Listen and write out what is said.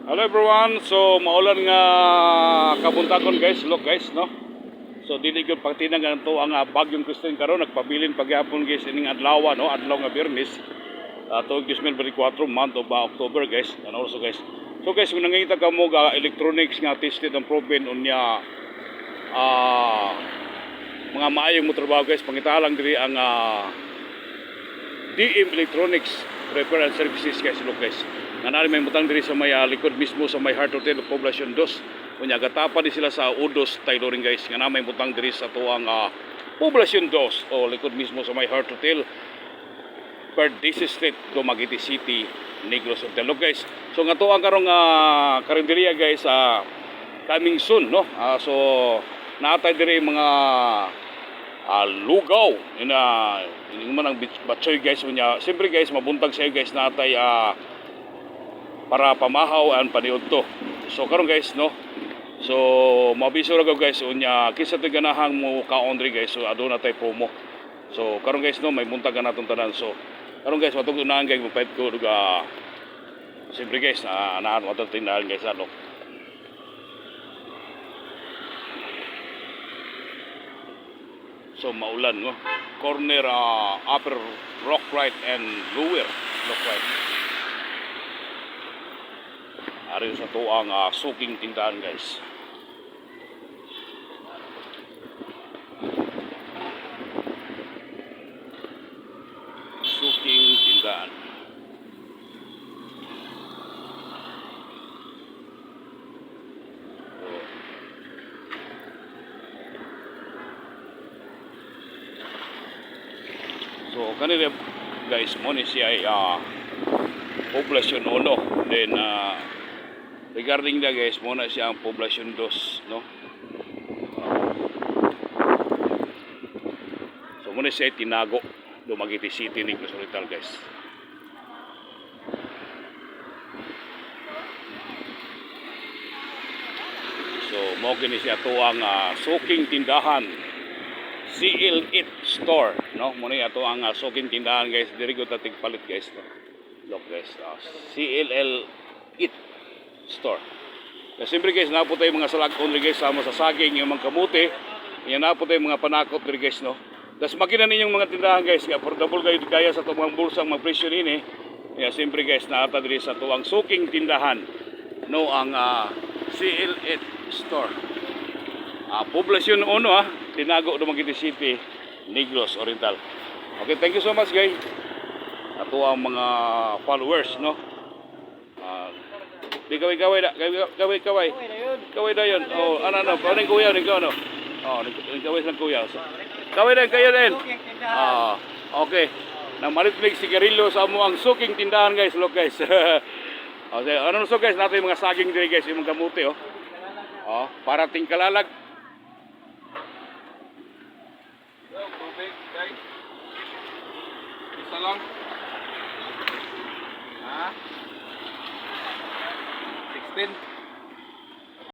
Hello everyone. So maulan nga kabuntagon guys. Look guys, no. So dili gyud pagtinang ganto ang bagyong Christine karon nagpabilin pagyapon guys ining adlaw no, adlaw nga Biyernes. Tuig 2024 month of October guys. And also guys. So guys, kung nangita ka mo ga electronics nga tested and proven unya mga maayong mo trabaho guys, pangita lang diri ang DM Electronics Repair and Services guys. Look guys, nga nari may mutang diri sa may likod mismo sa may Heart Hotel Poblacion 2. Kunya gatapa di sila sa Udos Tayloring guys, nga na may mutang diri sa tuang Poblacion 2 o likod mismo sa may Heart Hotel Perdisi Street, Dumaguete City, Negros Hotel. Look guys, so nga tuang karong karinderya guys coming soon no. So natay diri mga lugaw ini man ang batsoy guys unya. Siyempre guys, mabuntag sa guys natay para pamahaw ang paniudto. So karon guys no, so mabiso ra guys unya kinsa to ganahang mo kaon diri guys. So aduna tay promo. So karon guys no, may buntag na natong tanan. So karon guys matug unahan guys mapait ko duga. Siyempre guys anaan mo tindahan guys ano. So maulan no, corner upper rock right and lower rock right. Ari sa tuang suking tindahan guys. Suking tindahan. So kanila guys mo ni siya Poblacion 1. Then regarding that guys, mo na siya ang Poblacion 2 no. So mo na siya tinago Dumaguete City, Negros Oriental guys. So mo kini siya tuang suking tindahan CL8 store no. Muna ato ang suking tindahan guys, diri ko tatig palit guys no. Look guys, CL8 store. Kasi siyempre guys, napo tayo mga salakon diri guys sama sa saging yung mga kamuti. Yan napo tayo mga panakot diri guys no. Tas makita ninyong mga tindahan guys, nga affordable kayo kaya sa tumang bulsang mga presyo nini. Ya siyempre guys, naata diri sa tuwang suking tindahan no ang CL8 store. Poblacion 1 tinago Dumaguete City, Negros Oriental. Okay, thank you so much guys. Ato ang mga followers no. Di kaway dayon. Oh, ano paning kuya ni ko no. Oh, ni kaway sang kuya. Kaway dayon kayo din. Okay. Na maritlig sigarilyo sa amo ang suking tindahan guys, look guys. Okay, ano so guys, nato yung mga saging diri guys, yung mga kamuti oh. Oh, para tingkalalag. Tubig guys. Isa lang. 16